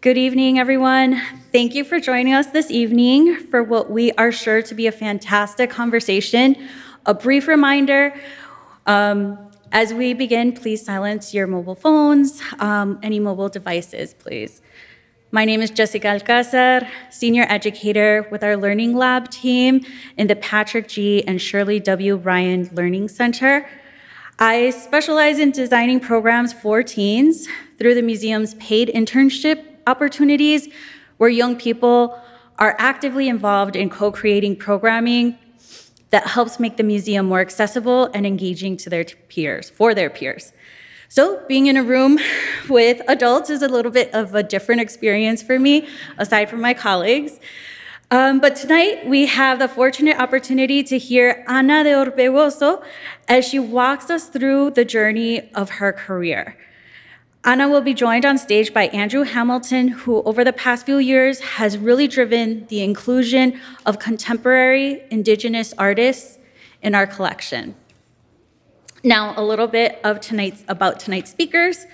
Good evening, everyone. Thank you for joining us this evening for what we are sure to be a fantastic conversation. A brief reminder, as we begin, please silence your mobile phones, any mobile devices, please. My name is Jessica Alcázar, senior educator with our Learning Lab team in the Patrick G. and Shirley W. Ryan Learning Center. I specialize in designing programs for teens through the museum's paid internship opportunities, where young people are actively involved in co-creating programming that helps make the museum more accessible and engaging to their peers, for their peers. So being in a room with adults is a little bit of a different experience for me, aside from my colleagues. But tonight we have the fortunate opportunity to hear Ana De Orbegoso as she walks us through the journey of her career. Ana will be joined on stage by Andrew Hamilton, who over the past few years has really driven the inclusion of contemporary Indigenous artists in our collection. Now, a little bit of about tonight's speakers.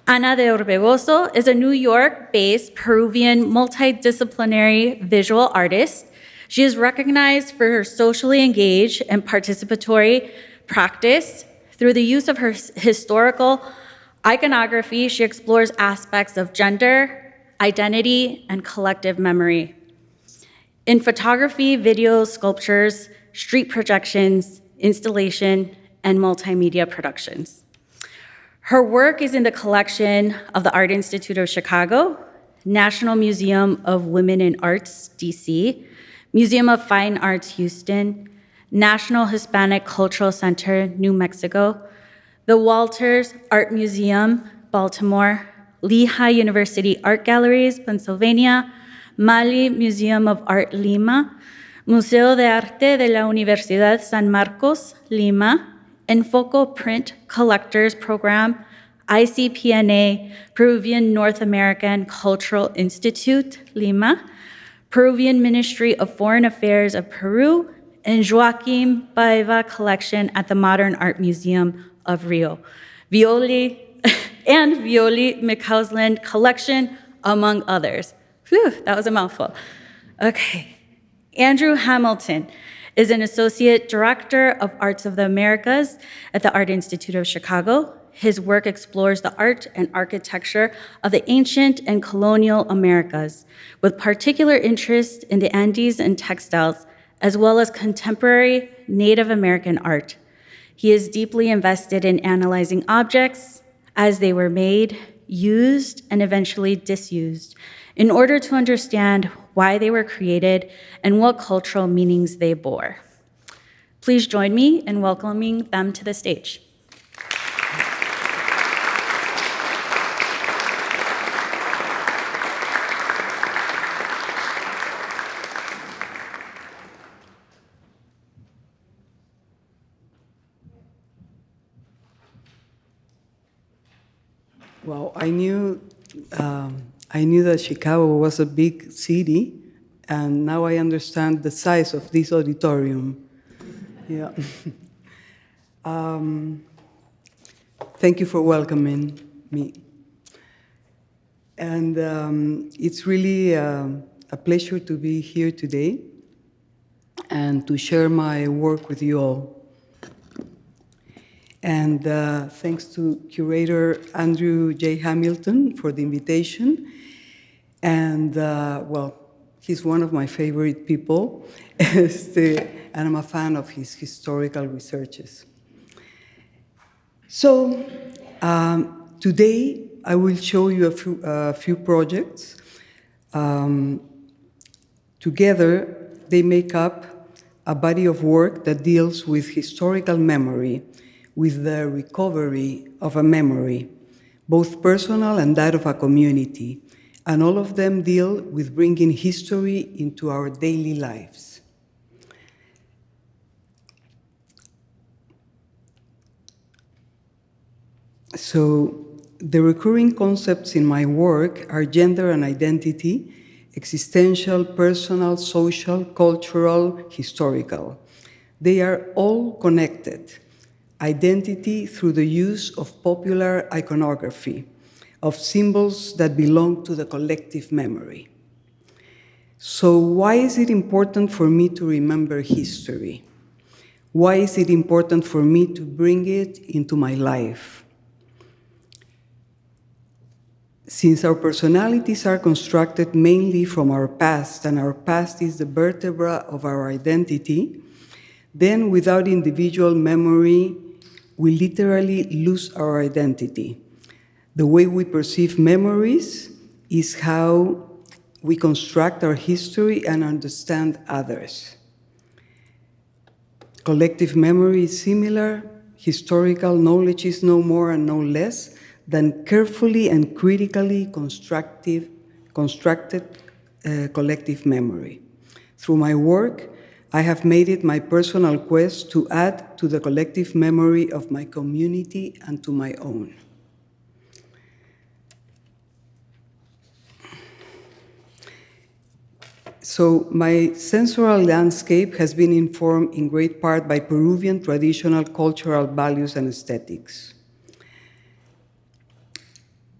Ana De Orbegoso is a New York-based Peruvian multidisciplinary visual artist. She is recognized for her socially engaged and participatory practice. Through the use of her historical iconography, she explores aspects of gender, identity, and collective memory. In photography, videos, sculptures, street projections, installation, and multimedia productions. Her work is in the collection of the Art Institute of Chicago, National Museum of Women in Arts, DC, Museum of Fine Arts, Houston, National Hispanic Cultural Center, New Mexico, the Walters Art Museum, Baltimore, Lehigh University Art Galleries, Pennsylvania, Mali Museum of Art, Lima, Museo de Arte de la Universidad San Marcos, Lima, Enfoco Print Collectors Program, ICPNA, Peruvian North American Cultural Institute, Lima, Peruvian Ministry of Foreign Affairs of Peru, and Joaquim Paiva Collection at the Modern Art Museum of Rio, Violi McCausland Collection, among others. Whew, that was a mouthful. Okay, Andrew Hamilton is an Associate Director of Arts of the Americas at the Art Institute of Chicago. His work explores the art and architecture of the ancient and colonial Americas, with particular interest in the Andes and textiles, as well as contemporary Native American art. He is deeply invested in analyzing objects as they were made, used, and eventually disused, in order to understand why they were created and what cultural meanings they bore. Please join me in welcoming them to the stage. Well, I knew that Chicago was a big city, and now I understand the size of this auditorium. Yeah. Thank you for welcoming me. And it's really a pleasure to be here today and to share my work with you all. And thanks to curator Andrew J. Hamilton for the invitation. And well, he's one of my favorite people, and I'm a fan of his historical researches. So today I will show you a few projects. Together, they make up a body of work that deals with historical memory, with the recovery of a memory, both personal and that of a community, and all of them deal with bringing history into our daily lives. So, the recurring concepts in my work are gender and identity, existential, personal, social, cultural, historical. They are all connected. Identity through the use of popular iconography, of symbols that belong to the collective memory. So why is it important for me to remember history? Why is it important for me to bring it into my life? Since our personalities are constructed mainly from our past, and our past is the vertebra of our identity, then without individual memory, we literally lose our identity. The way we perceive memories is how we construct our history and understand others. Collective memory is similar. Historical knowledge is no more and no less than carefully and critically constructed collective memory. Through my work, I have made it my personal quest to add to the collective memory of my community and to my own. So my sensorial landscape has been informed in great part by Peruvian traditional cultural values and aesthetics.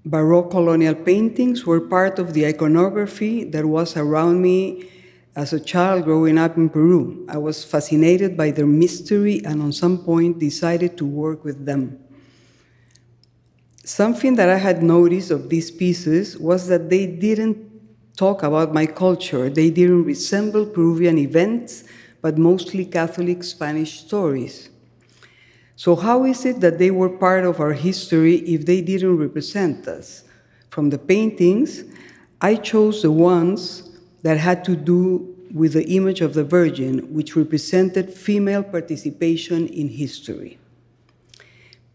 Baroque colonial paintings were part of the iconography that was around me as a child growing up in Peru. I was fascinated by their mystery and at some point decided to work with them. Something that I had noticed of these pieces was that they didn't talk about my culture. They didn't resemble Peruvian events, but mostly Catholic Spanish stories. So how is it that they were part of our history if they didn't represent us? From the paintings, I chose the ones that had to do with the image of the Virgin, which represented female participation in history.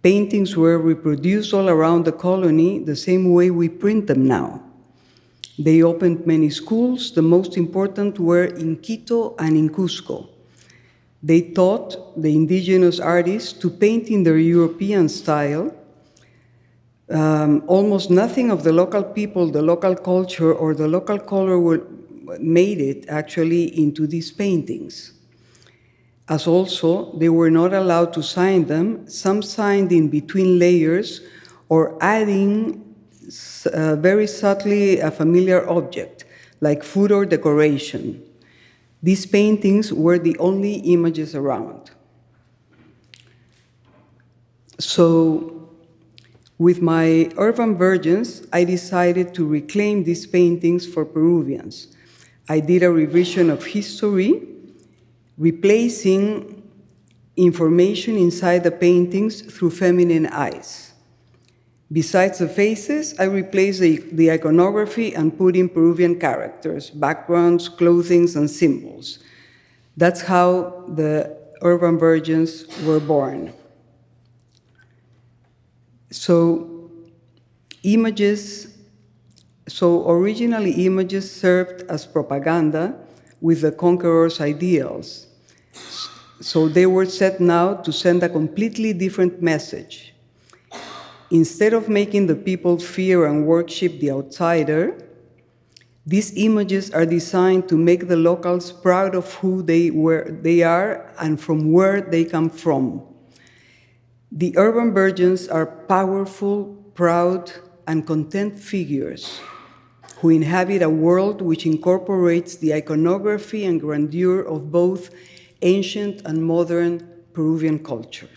Paintings were reproduced all around the colony the same way we print them now. They opened many schools. The most important were in Quito and in Cusco. They taught the indigenous artists to paint in their European style. Almost nothing of the local people, the local culture, or the local color made it actually into these paintings. As also, they were not allowed to sign them. Some signed in between layers or adding very subtly a familiar object, like food or decoration. These paintings were the only images around. So, with my urban virgins, I decided to reclaim these paintings for Peruvians. I did a revision of history, replacing information inside the paintings through feminine eyes. Besides the faces, I replaced the iconography and put in Peruvian characters, backgrounds, clothing, and symbols. That's how the urban virgins were born. So originally images served as propaganda with the conqueror's ideals. So they were set now to send a completely different message. Instead of making the people fear and worship the outsider, these images are designed to make the locals proud of who they are and from where they come from. The urban virgins are powerful, proud, and content figures who inhabit a world which incorporates the iconography and grandeur of both ancient and modern Peruvian culture.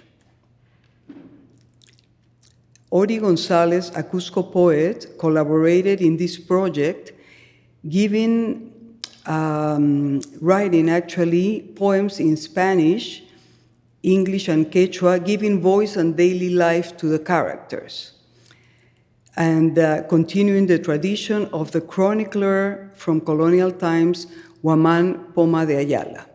Ori Gonzalez, a Cusco poet, collaborated in this project, writing actually poems in Spanish, English, and Quechua, giving voice and daily life to the characters, and continuing the tradition of the chronicler from colonial times, Huamán Poma de Ayala.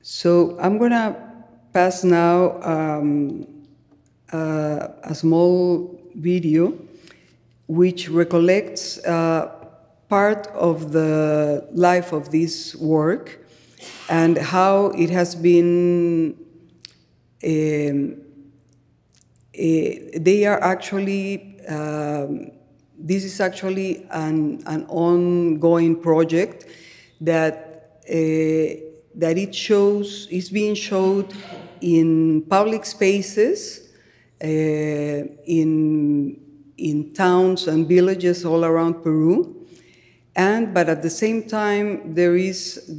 So I'm going to pass now a small video which recollects part of the life of this work and how it has been, they are actually, this is actually an ongoing project that that is being showed in public spaces, in towns and villages all around Peru. But at the same time, there is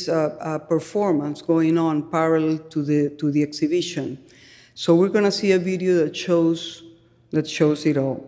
a performance going on parallel to the exhibition. So we're going to see a video that shows it all.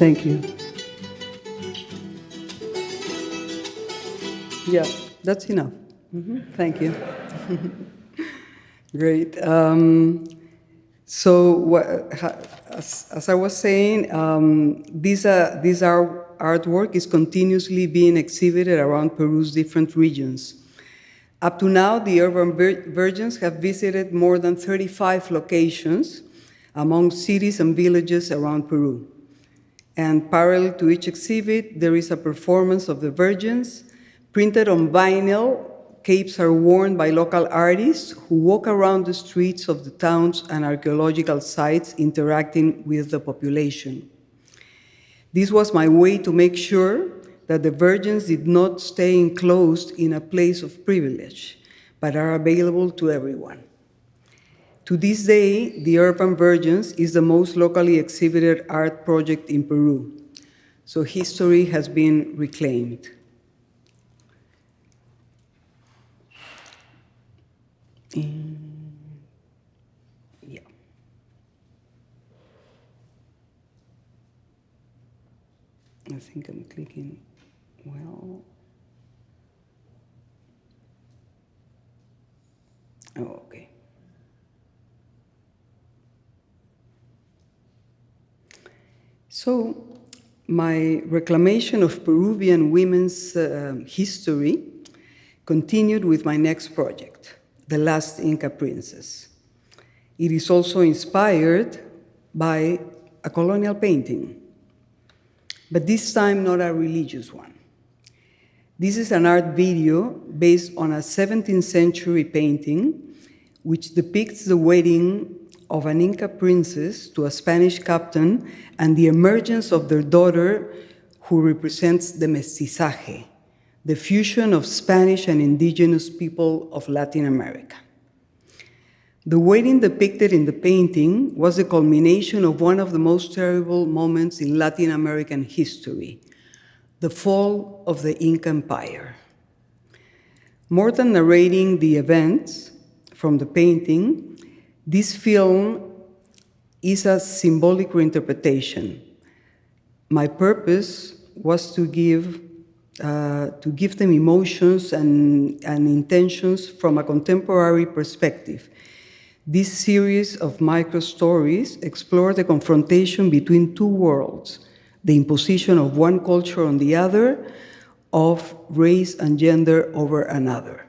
Thank you. Yeah, that's enough. Thank you. Great. As I was saying, this artwork is continuously being exhibited around Peru's different regions. Up to now, the urban virgins have visited more than 35 locations among cities and villages around Peru. And parallel to each exhibit, there is a performance of the virgins. Printed on vinyl, capes are worn by local artists who walk around the streets of the towns and archaeological sites interacting with the population. This was my way to make sure that the virgins did not stay enclosed in a place of privilege, but are available to everyone. To this day, the Urban Virgins is the most locally exhibited art project in Peru, so history has been reclaimed. Yeah. I think I'm clicking well. Oh, okay. So, my reclamation of Peruvian women's history continued with my next project, The Last Inca Princess. It is also inspired by a colonial painting, but this time not a religious one. This is an art video based on a 17th century painting which depicts the wedding of an Inca princess to a Spanish captain and the emergence of their daughter, who represents the mestizaje, the fusion of Spanish and indigenous people of Latin America. The wedding depicted in the painting was the culmination of one of the most terrible moments in Latin American history, the fall of the Inca Empire. More than narrating the events from the painting, this film is a symbolic reinterpretation. My purpose was to give them emotions and intentions from a contemporary perspective. This series of micro-stories explore the confrontation between two worlds, the imposition of one culture on the other, of race and gender over another.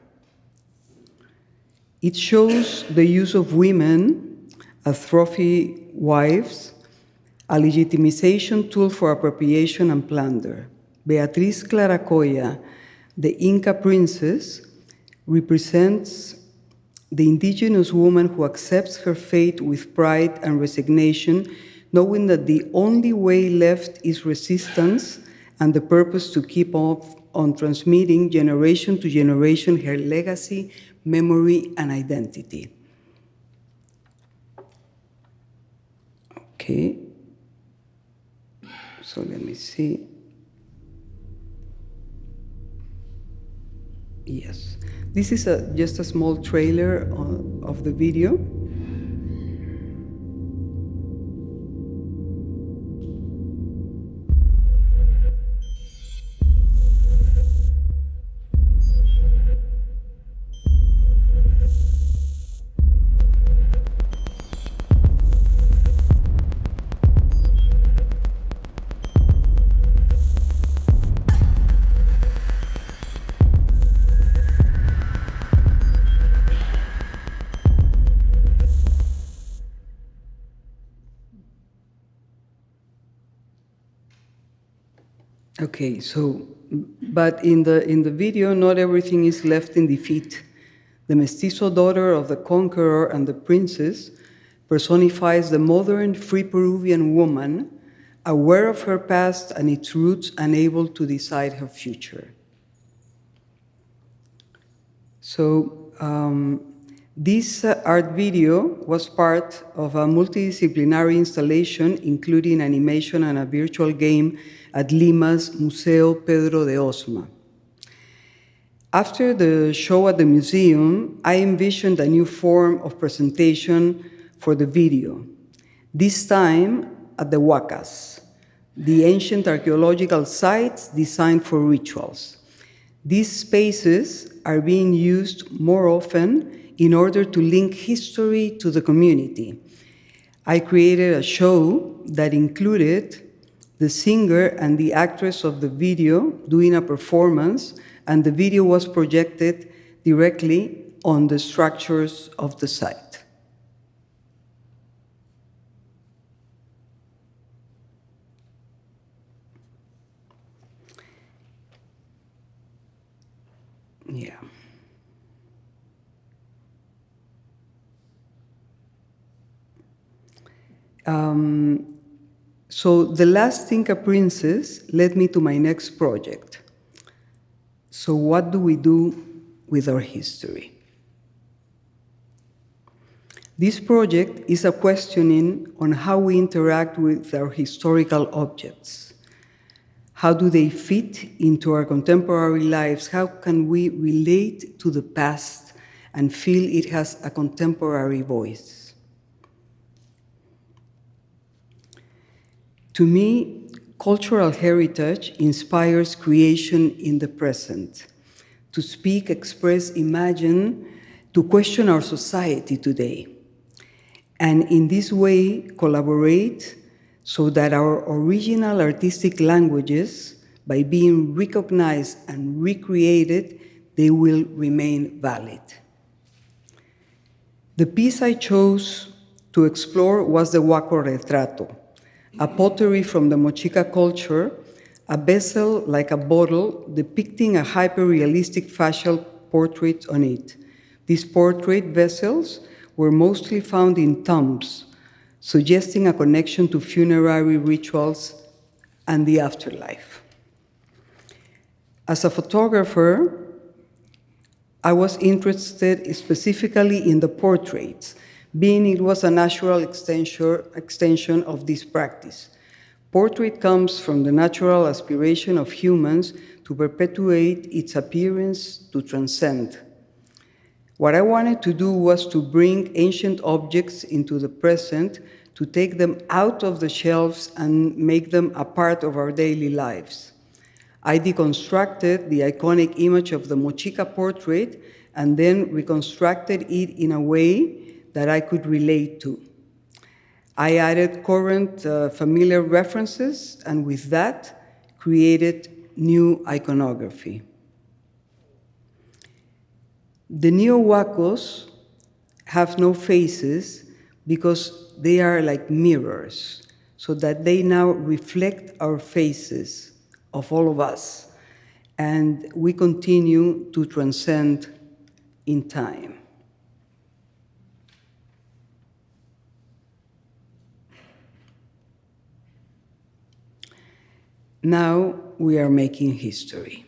It shows the use of women as trophy wives, a legitimization tool for appropriation and plunder. Beatriz Claracoya, the Inca princess, represents the indigenous woman who accepts her fate with pride and resignation, knowing that the only way left is resistance and the purpose to keep on transmitting generation to generation her legacy, memory, and identity. Okay, so let me see. Yes, this is just a small trailer of the video. Okay, so, but in the video, not everything is left in defeat. The mestizo daughter of the conqueror and the princess personifies the modern, free Peruvian woman, aware of her past and its roots and able to decide her future. So, this art video was part of a multidisciplinary installation, including animation and a virtual game at Lima's Museo Pedro de Osma. After the show at the museum, I envisioned a new form of presentation for the video, this time at the Huacas, the ancient archaeological sites designed for rituals. These spaces are being used more often in order to link history to the community. I created a show that included the singer and the actress of the video doing a performance, and the video was projected directly on the structures of the site. Yeah. So the last Inca princess led me to my next project. So what do we do with our history? This project is a questioning on how we interact with our historical objects. How do they fit into our contemporary lives? How can we relate to the past and feel it has a contemporary voice? To me, cultural heritage inspires creation in the present, to speak, express, imagine, to question our society today, and in this way collaborate so that our original artistic languages, by being recognized and recreated, they will remain valid. The piece I chose to explore was the Huaco Retrato, a pottery from the Mochica culture, a vessel like a bottle depicting a hyper-realistic facial portrait on it. These portrait vessels were mostly found in tombs, suggesting a connection to funerary rituals and the afterlife. As a photographer, I was interested specifically in the portraits, being it was a natural extension of this practice. Portrait comes from the natural aspiration of humans to perpetuate its appearance, to transcend. What I wanted to do was to bring ancient objects into the present, to take them out of the shelves and make them a part of our daily lives. I deconstructed the iconic image of the Mochica portrait and then reconstructed it in a way that I could relate to. I added current familiar references and with that created new iconography. The Neo-Huacos have no faces because they are like mirrors, so that they now reflect our faces of all of us, and we continue to transcend in time. Now we are making history.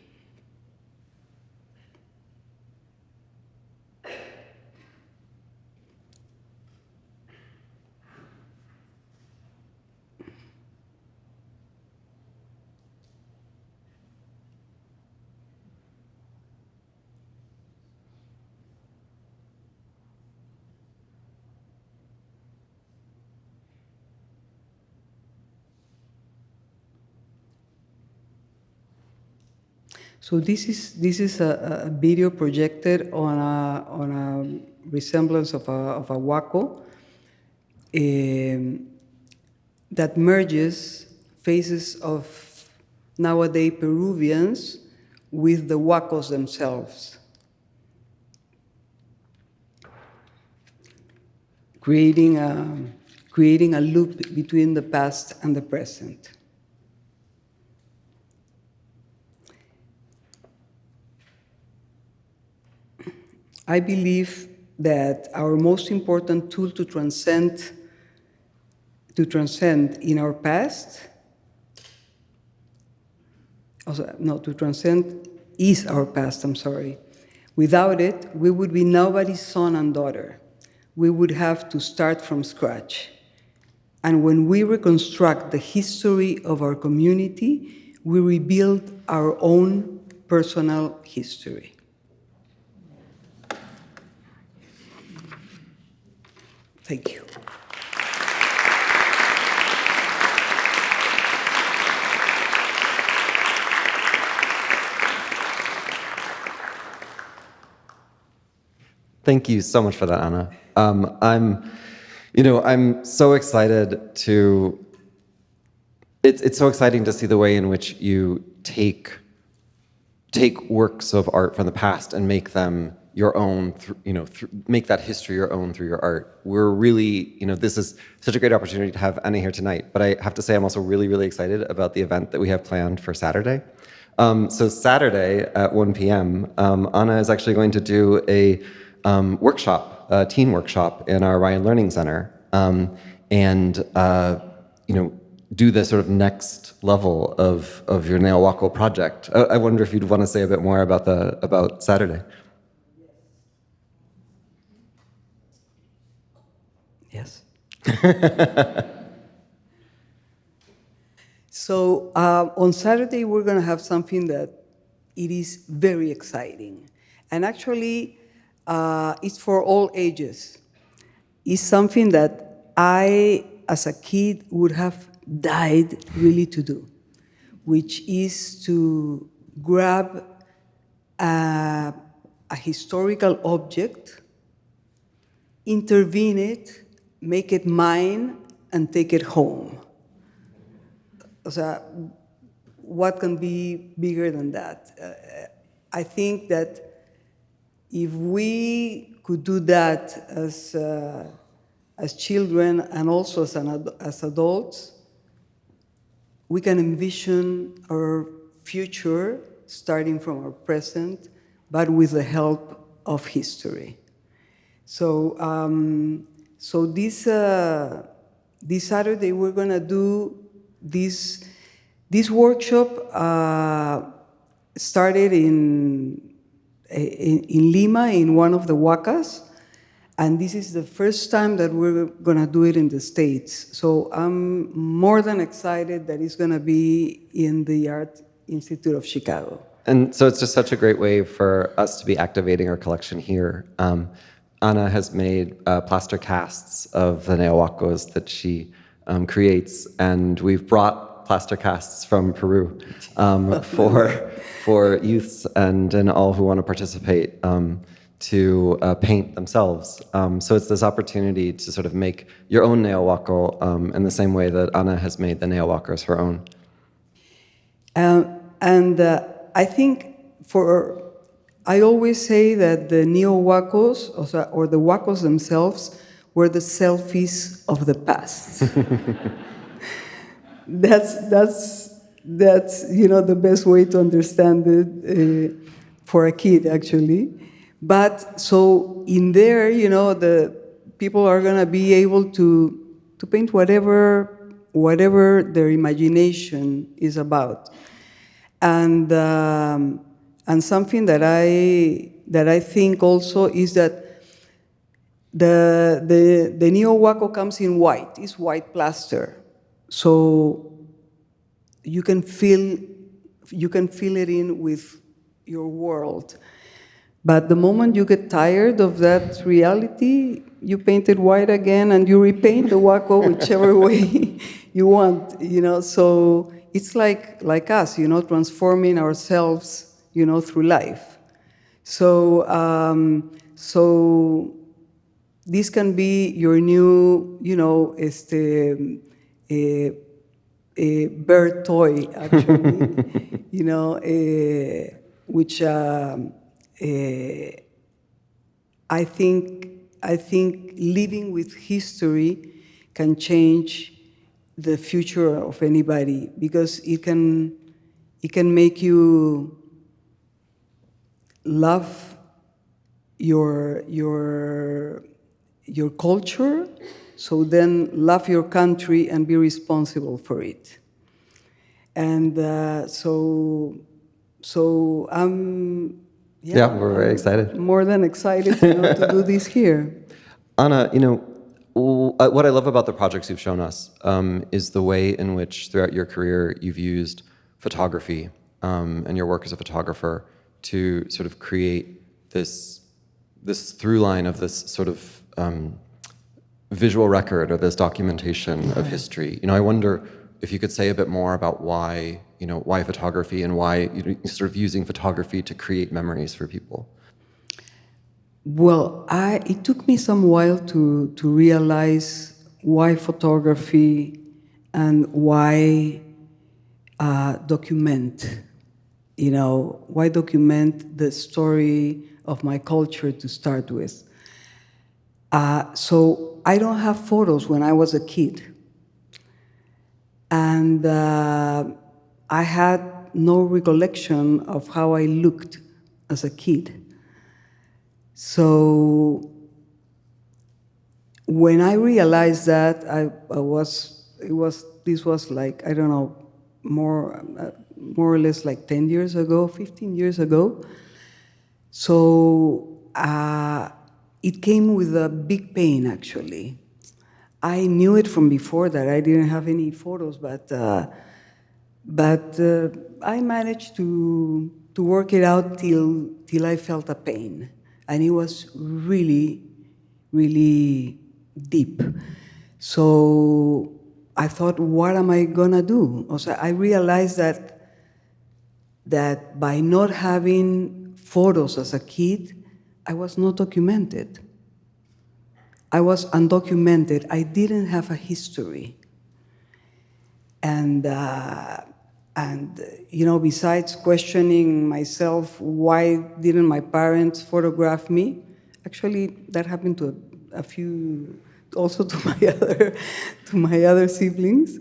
So this is a video projected on a resemblance of a Huaco that merges faces of nowadays Peruvians with the Huacos themselves, creating a loop between the past and the present. I believe that our most important tool to transcend in our past, to transcend is our past, I'm sorry. Without it, we would be nobody's son and daughter. We would have to start from scratch. And when we reconstruct the history of our community, we rebuild our own personal history. Thank you. Thank you so much for that, Ana. I'm so excited to. It's so exciting to see the way in which you take works of art from the past and make them your own, make that history your own through your art. We're really, this is such a great opportunity to have Ana here tonight, but I have to say I'm also really, really excited about the event that we have planned for Saturday. So Saturday at 1 p.m., Ana is actually going to do a workshop, a teen workshop in our Ryan Learning Center, do the sort of next level of your Neo-Huaco project. I wonder if you'd want to say a bit more about Saturday. Yes. So on Saturday, we're going to have something that it is very exciting. And actually, it's for all ages. It's something that I, as a kid, would have died really to do, which is to grab a historical object, intervene it, make it mine, and take it home. So what can be bigger than that? I think that if we could do that as children and also as adults, we can envision our future starting from our present, but with the help of history. So, this Saturday we're gonna do this workshop. Started in Lima in one of the huacas, and this is the first time that we're gonna do it in the States. So I'm more than excited that it's gonna be in the Art Institute of Chicago. And so it's just such a great way for us to be activating our collection here. Ana has made plaster casts of the Neo-Huacos that she creates, and we've brought plaster casts from Peru for youths and all who want to participate to paint themselves. So it's this opportunity to sort of make your own Neo-Huaco in the same way that Ana has made the Neo-Huacos her own. I think I always say that the Neo-Huacos, or the Huacos themselves, were the selfies of the past. That's the best way to understand it for a kid, actually. But so in there, the people are gonna be able to paint whatever their imagination is about, and something that I think also is that the Neo-Huaco comes in white. It's white plaster. So you can fill it in with your world. But the moment you get tired of that reality, you paint it white again and you repaint the Huaco whichever way you want, So it's like us, transforming ourselves, through life. So this can be your new, a bird toy, actually, which I think living with history can change the future of anybody, because it can make you love your culture, so then love your country and be responsible for it. And so I'm we're very excited. More than excited to do this here. Ana, what I love about the projects you've shown us is the way in which throughout your career you've used photography and your work as a photographer to sort of create this through line of this sort of visual record or this documentation of history. I wonder if you could say a bit more about why photography and why you're sort of using photography to create memories for people. Well, it took me some while to realize why photography and why document. Why document the story of my culture to start with. So I don't have photos when I was a kid. And I had no recollection of how I looked as a kid. So when I realized that, this was like, I don't know, more or less like 10 years ago, 15 years ago. So it came with a big pain, actually. I knew it from before that I didn't have any photos, but I managed to work it out till I felt a pain, and it was really, really deep. So I thought, what am I gonna do? Also, I realized that by not having photos as a kid, I was not documented. I was undocumented. I didn't have a history. And And, besides questioning myself, why didn't my parents photograph me? Actually, that happened to a few, also to my other siblings,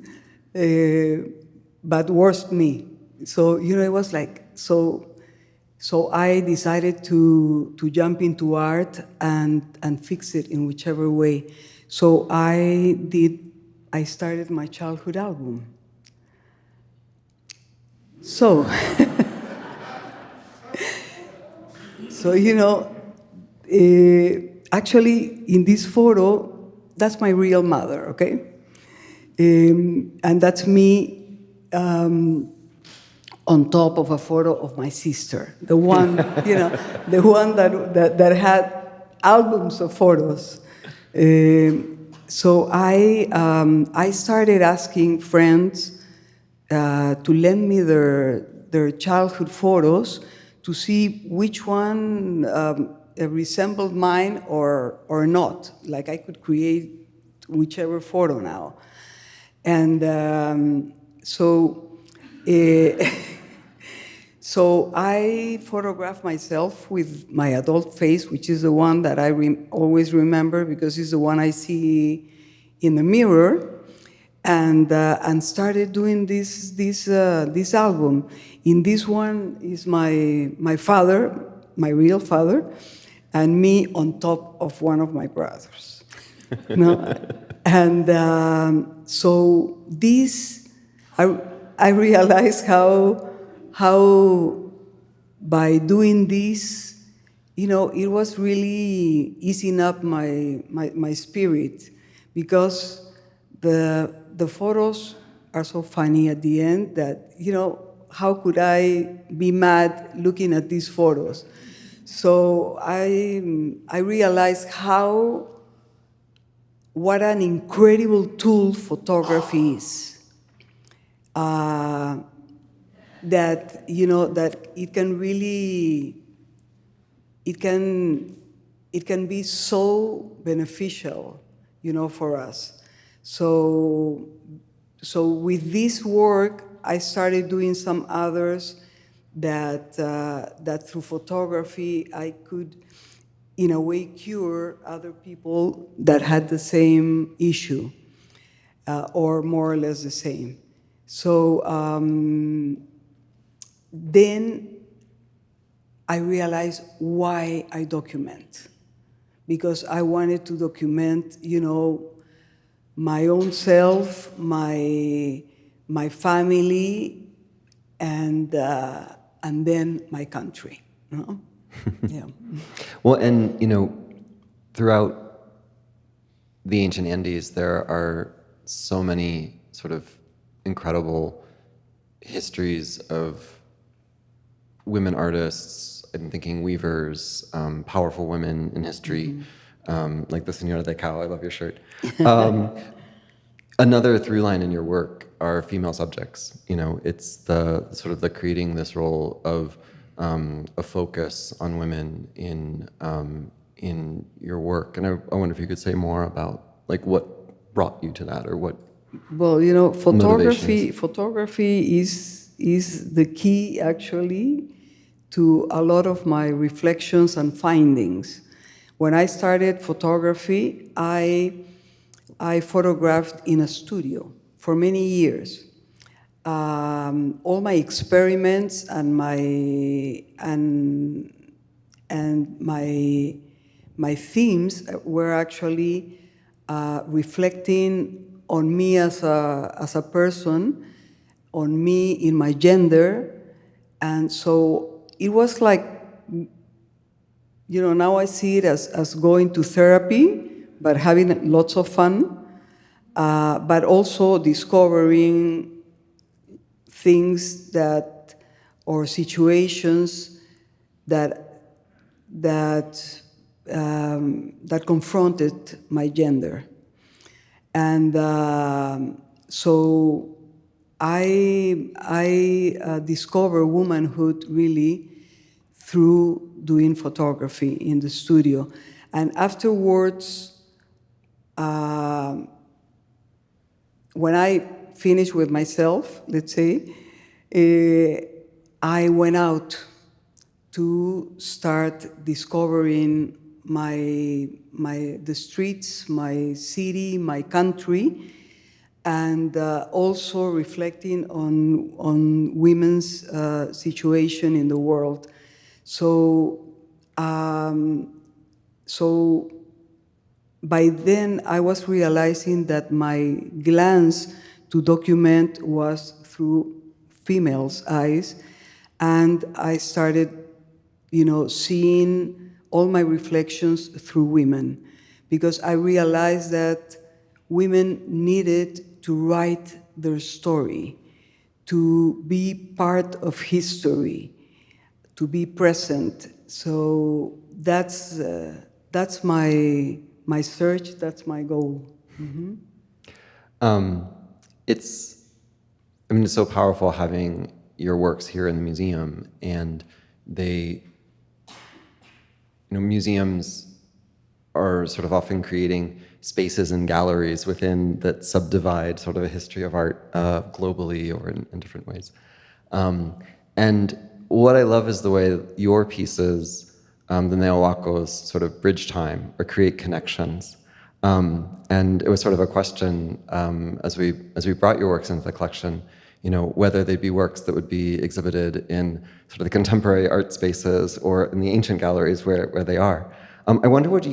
but worst me. So, it was like, so I decided to jump into art and fix it in whichever way. So I started my childhood album. So, actually, in this photo, that's my real mother, okay? And that's me on top of a photo of my sister, the one, the one that had albums of photos. So I started asking friends to lend me their childhood photos to see which one resembled mine or not. Like I could create whichever photo now. And so I photographed myself with my adult face, which is the one that I always remember because it's the one I see in the mirror. And started doing this album. In this one is my father, my real father, and me on top of one of my brothers. And so this, I realized how by doing this, it was really easing up my spirit, because the photos are so funny at the end that, how could I be mad looking at these photos? So I realized what an incredible tool photography is. That, that it can really, it can be so beneficial, for us. So with this work, I started doing some others that through photography I could, in a way, cure other people that had the same issue, or more or less the same. So then I realized why I document, because I wanted to document, my own self, my family, and then my country. Yeah. Well, and throughout the ancient Andes, there are so many sort of incredible histories of women artists. I'm thinking weavers, powerful women in history. Like the Señora de Cao, I love your shirt. Another through line in your work are female subjects. It's the sort of the creating this role of a focus on women in your work. And I wonder if you could say more about like what brought you to that, or what. Well, photography is the key actually to a lot of my reflections and findings. When I started photography, I photographed in a studio for many years. All my experiments and my themes were actually reflecting on me as a person, on me in my gender, and so it was like, now I see it as going to therapy, but having lots of fun, but also discovering things or situations that confronted my gender. And so I discovered womanhood really through doing photography in the studio. And afterwards, when I finished with myself, let's say, I went out to start discovering the streets, my city, my country, and also reflecting on women's situation in the world. So by then I was realizing that my glance to document was through females' eyes, and I started, seeing all my reflections through women, because I realized that women needed to write their story, to be part of history, to be present. So that's my search. That's my goal. Mm-hmm. It's so powerful having your works here in the museum, and museums are sort of often creating spaces and galleries within that subdivide sort of a history of art globally or in different ways. And what I love is the way your pieces, the Neo-Huacos, sort of bridge time or create connections. And it was sort of a question as we brought your works into the collection, whether they'd be works that would be exhibited in sort of the contemporary art spaces or in the ancient galleries where they are. I wonder if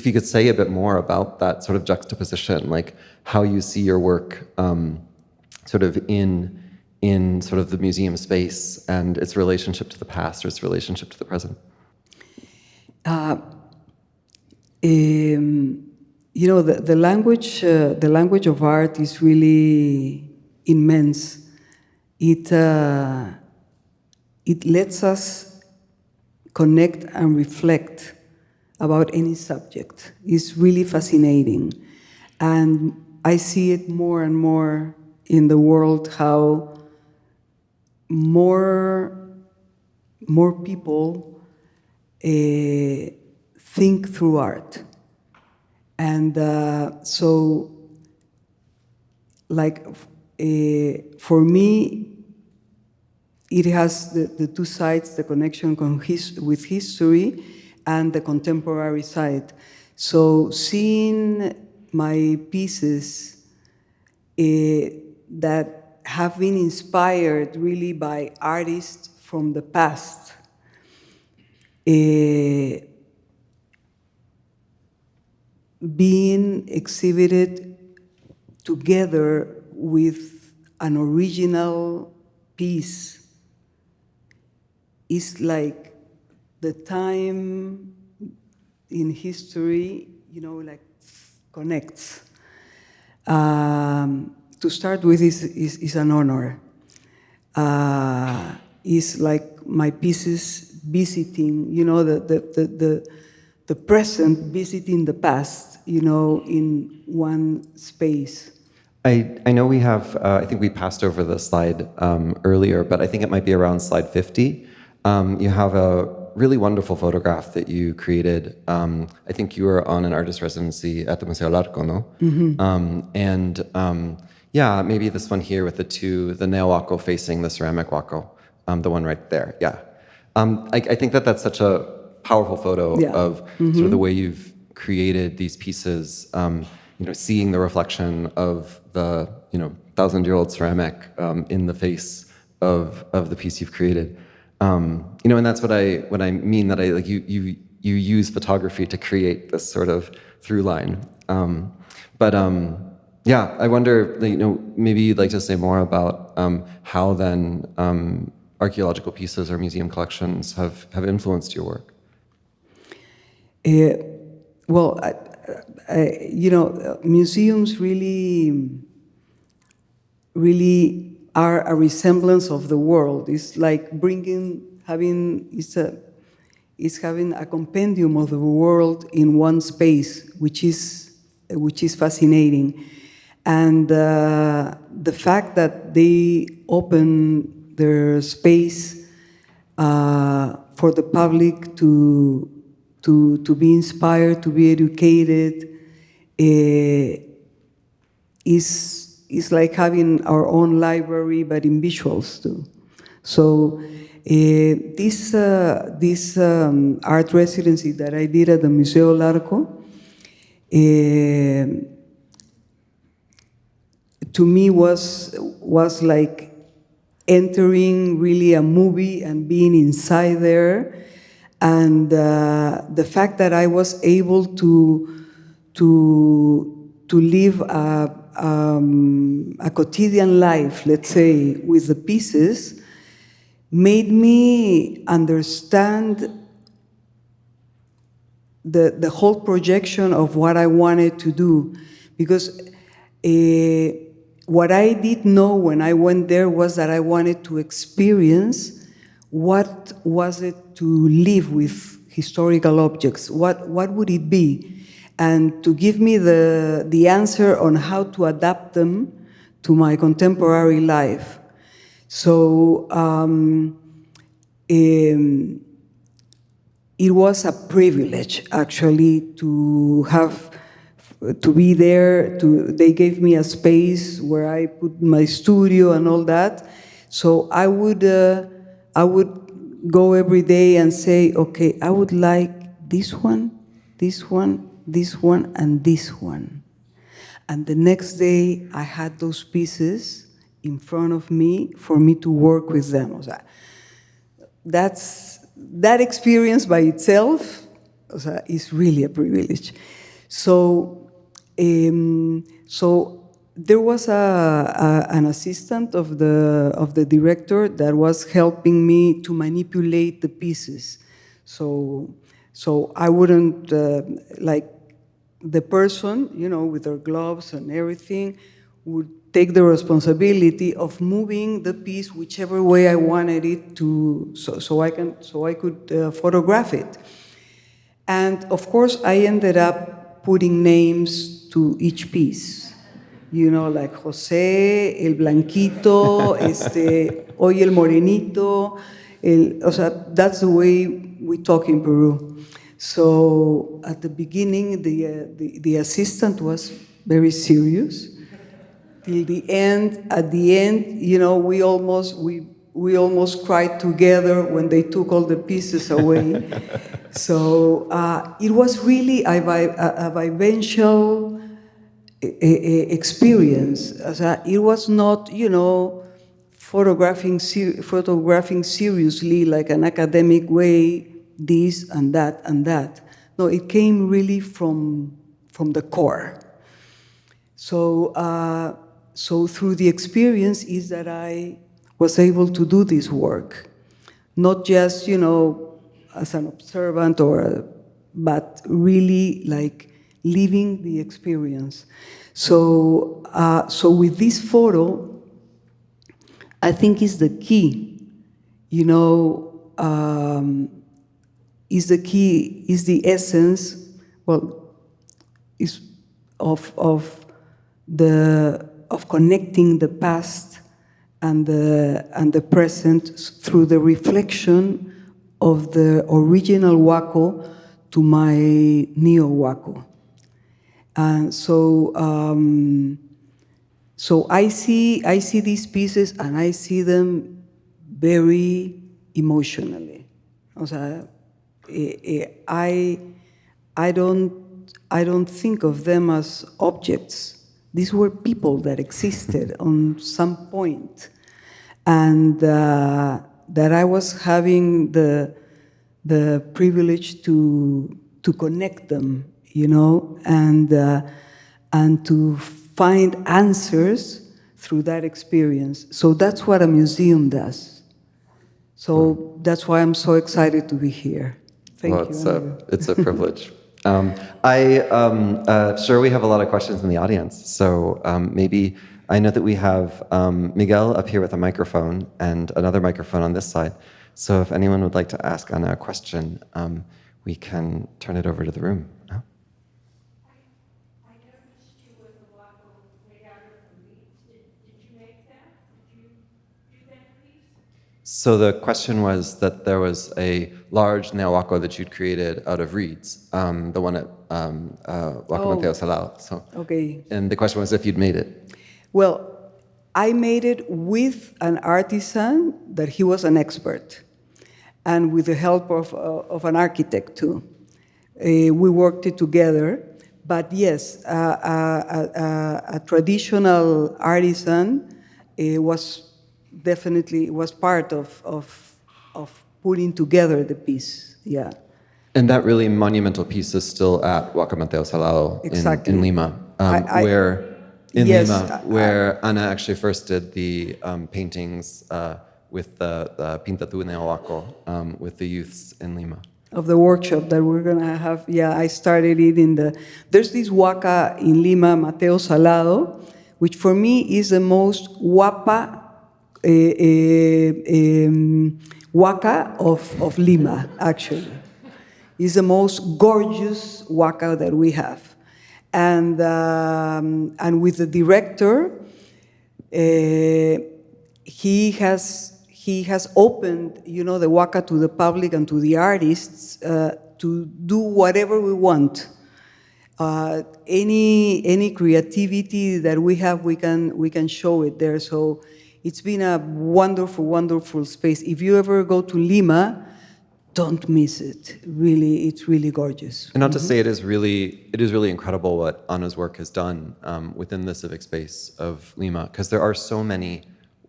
you could say a bit more about that sort of juxtaposition, like how you see your work sort of in sort of the museum space and its relationship to the past or its relationship to the present. The language of art is really immense. It lets us connect and reflect about any subject. It's really fascinating. And I see it more and more in the world, how more people think through art. And so, like, for me, it has the two sides, the connection with history and the contemporary side. So seeing my pieces that have been inspired really by artists from the past, being exhibited together with an original piece is like the time in history, like connects. To start with is an honor. It's like my pieces visiting, the present visiting the past, in one space. I know we have, I think we passed over the slide earlier, but I think it might be around slide 50. You have a really wonderful photograph that you created. I think you were on an artist residency at the Museo Larco, no? Mm-hmm. Yeah, maybe this one here with the Neo-Huaco facing the ceramic Huaco, the one right there, yeah. I think that that's such a powerful photo of sort of the way you've created these pieces, seeing the reflection of the 1,000-year-old ceramic in the face of the piece you've created. And that's what I mean, that you use photography to create this sort of through line. Yeah, I wonder, maybe you'd like to say more about how then archaeological pieces or museum collections have influenced your work. Well, museums really are a resemblance of the world. It's like having a compendium of the world in one space, which is fascinating. And the fact that they open their space for the public to be inspired, to be educated, is like having our own library, but in visuals too. So this art residency that I did at the Museo Larco, to me was like entering really a movie and being inside there, and the fact that I was able to live a quotidian life, let's say, with the pieces, made me understand the whole projection of what I wanted to do, because what I did know when I went there was that I wanted to experience what was it to live with historical objects. What would it be? And to give me the answer on how to adapt them to my contemporary life. So it was a privilege, actually, to be there. They gave me a space where I put my studio and all that. So I would go every day and say, okay, I would like this one, this one, this one, and this one. And the next day, I had those pieces in front of me for me to work with them. O sea, that experience by itself, o sea, is really a privilege. So, there was an assistant of the director that was helping me to manipulate the pieces. So I wouldn't, like, the person, with their gloves and everything, would take the responsibility of moving the piece whichever way I wanted it to, so I could photograph it. And of course, I ended up putting names to each piece. Like José, el blanquito, hoy el morenito. O sea, that's the way we talk in Peru. So at the beginning, the assistant was very serious. Till the end, at the end, we almost cried together when they took all the pieces away. So it was really a vivencial experience. It was not, photographing seriously like an academic way, this and that and that. No, it came really from the core. So through the experience is that I was able to do this work, not just, as an observant but really like living the experience. So with this photo, I think is the key, is the essence, is of connecting the past and the present through the reflection of the original Huaco to my Neo-Huaco. And so I see these pieces and I see them very emotionally. O sea, I don't think of them as objects. These were people that existed on some point, and that I was having the privilege to connect them, and to find answers through that experience. So that's what a museum does. So that's why I'm so excited to be here. Thank you. It's a privilege. Sure, we have a lot of questions in the audience. So maybe, I know that we have Miguel up here with a microphone and another microphone on this side. So if anyone would like to ask Ana a question, we can turn it over to the room. No? I noticed you with a Huaco made out of reeds. Did you make that? Did you do that piece? So the question was that there was a large Neo-Huaco that you'd created out of reeds, the one at Huaco Mateo Salado. So, Okay. and the question was if you'd made it. Well, I made it with an artisan that he was an expert, and with the help of an architect too. We worked it together, but yes, a traditional artisan was definitely part of putting together the piece. Yeah. And that really monumental piece is still at Huaca Mateo Salado Exactly. in Lima, Yes, where Ana actually first did the paintings with the Pinta tu Neo-Huaco with the youths in Lima. Of the workshop that we're gonna have. Yeah, I started it there's this Huaca in Lima, Mateo Salado, which for me is the most guapa Huaca of Lima, actually. It's the most gorgeous Huaca that we have. And with the director, he has opened, the Huaca to the public and to the artists to do whatever we want. Any creativity that we have, we can show it there. So it's been a wonderful, wonderful space. If you ever go to Lima, don't miss it. Really, it's really gorgeous. And not to say it is really incredible what Ana's work has done within the civic space of Lima, because there are so many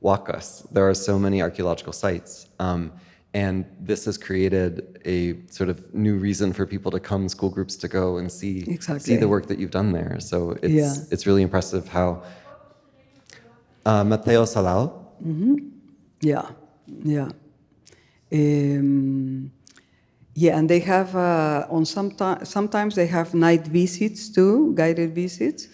huacas, there are so many archaeological sites, and this has created a sort of new reason for people to come, school groups to go and see the work that you've done there. So it's really impressive how Mateo Salao. Mm-hmm. Yeah. And they have sometimes they have night visits too, guided visits.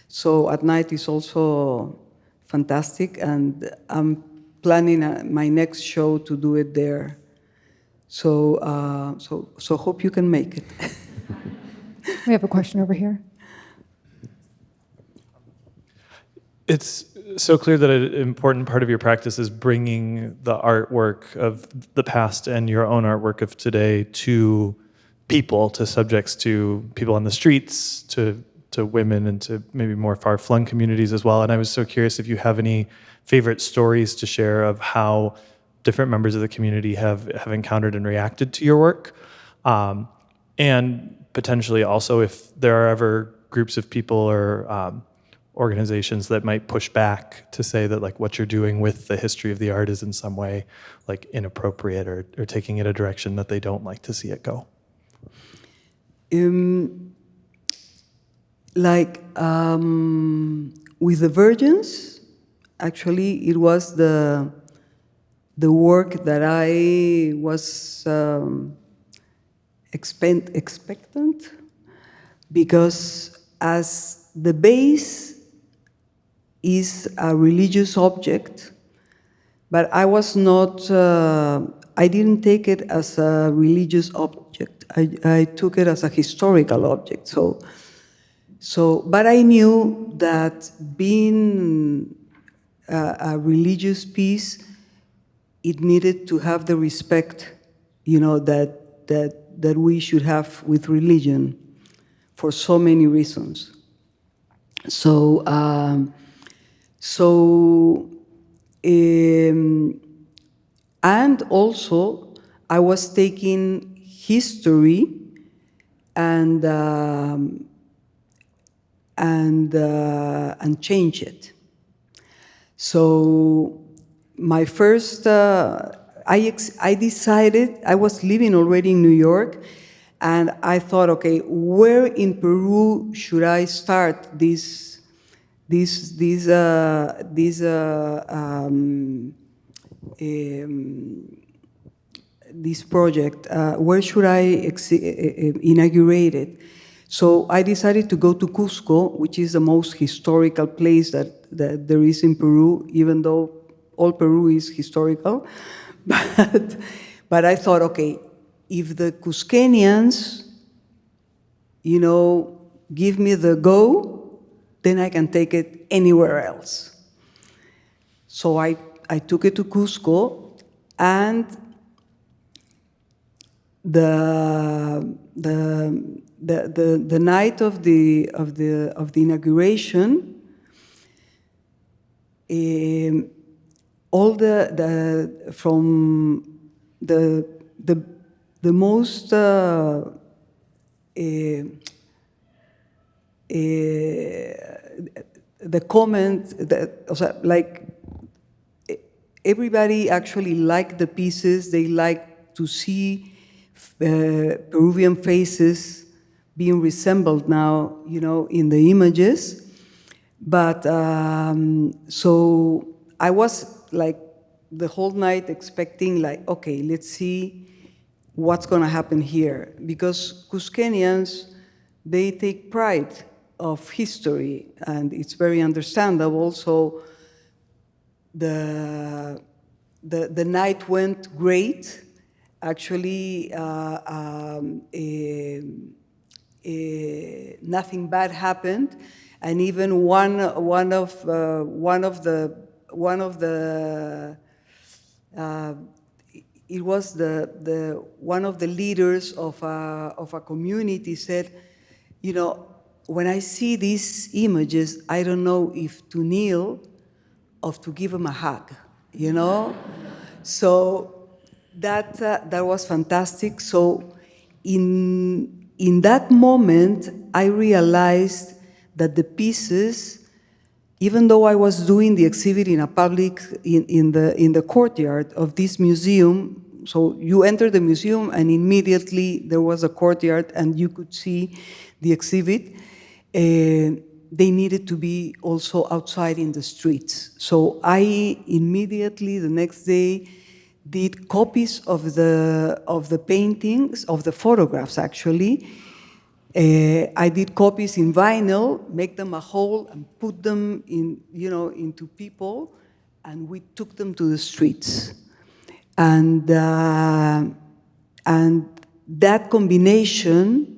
So at night is also fantastic, and I'm planning my next show to do it there. So hope you can make it. We have a question over here. It's so clear that an important part of your practice is bringing the artwork of the past and your own artwork of today to people, to subjects, to people on the streets, to women, and to maybe more far-flung communities as well. And I was so curious if you have any favorite stories to share of how different members of the community have encountered and reacted to your work. And potentially also if there are ever groups of people or organizations that might push back to say that like what you're doing with the history of the art is in some way like inappropriate or taking it a direction that they don't like to see it go. With the Virgins, actually it was the work that I was expectant, because as the base is a religious object, but I was not, I didn't take it as a religious object. I took it as a historical object. But I knew that being a religious piece, it needed to have the respect, that we should have with religion for so many reasons. And also, I was taking history and change it. So my first, I decided, I was living already in New York, and I thought, okay, where in Peru should I start this project? Where should I inaugurate it? So I decided to go to Cusco, which is the most historical place that there is in Peru, even though all Peru is historical. But I thought, okay, if the Cusquenians, give me the go, then I can take it anywhere else. So I took it to Cusco, and the night of the inauguration, all the from the most the comment that, o sea, like, everybody actually liked the pieces. They liked to see Peruvian faces being resembled now, you know, in the images. But so I was like the whole night expecting, like, okay, let's see what's going to happen here, because Cusqueñans, they take pride of history, and it's very understandable. So the night went great. Actually, nothing bad happened, and even one of the it was the one of the leaders of a community said, you know, when I see these images, I don't know if to kneel or to give him a hug, you know? So that was fantastic. So in that moment, I realized that the pieces, even though I was doing the exhibit in a public, in the courtyard of this museum, so you enter the museum and immediately there was a courtyard and you could see the exhibit. They needed to be also outside in the streets. So I immediately, the next day, did copies of the paintings, of the photographs actually. I did copies in vinyl, make them a whole, and put them in, you know, into people, and we took them to the streets. And that combination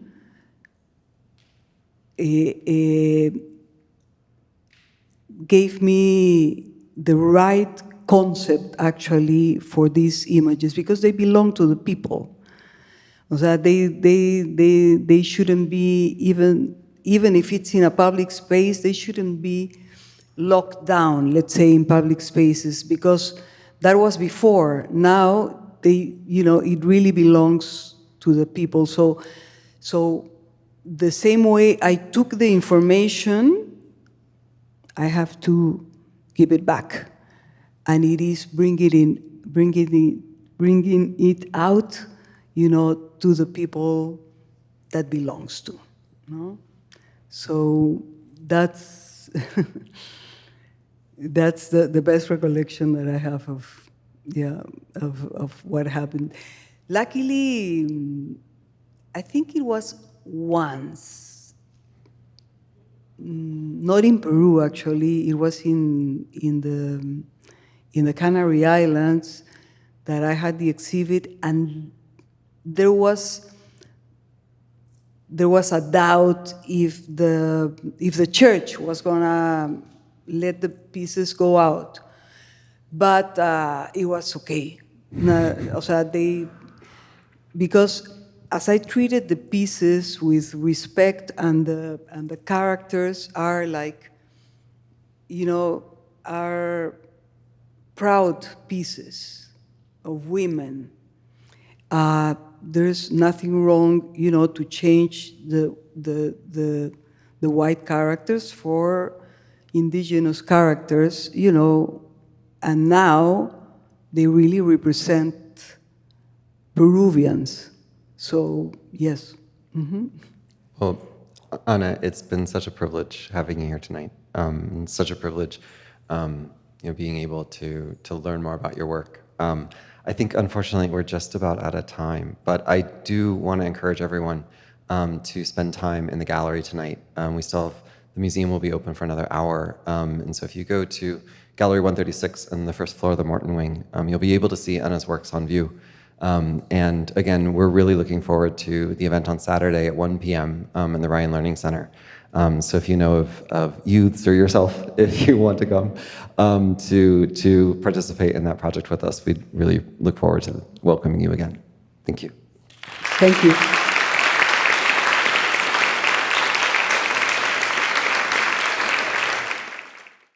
gave me the right concept actually for these images, because they belong to the people. So they shouldn't be, even if it's in a public space, they shouldn't be locked down, let's say, in public spaces, because that was before. Now you know, it really belongs to the people. So the same way I took the information, I have to give it back, and it is bringing it out, you know, to the people that belongs to. No? So that's that's the best recollection that I have of what happened. Luckily, I think it was once, not in Peru actually. It was in the Canary Islands that I had the exhibit, and there was a doubt if the church was gonna let the pieces go out, but it was okay. Because as I treated the pieces with respect, and the characters are like, you know, are proud pieces of women. There's nothing wrong, you know, to change the white characters for indigenous characters, you know, and now they really represent Peruvians. So, yes. Mm-hmm. Well, Ana, it's been such a privilege having you here tonight. Such a privilege, you know, being able to learn more about your work. I think, unfortunately, we're just about out of time, but I do want to encourage everyone to spend time in the gallery tonight. We still have, the museum will be open for another hour, and so if you go to Gallery 136 on the first floor of the Morton Wing, you'll be able to see Ana's works on view. And again, we're really looking forward to the event on Saturday at 1 p.m. In the Ryan Learning Center. So if you know of youths or yourself, if you want to come to participate in that project with us, we'd really look forward to welcoming you again. Thank you. Thank you.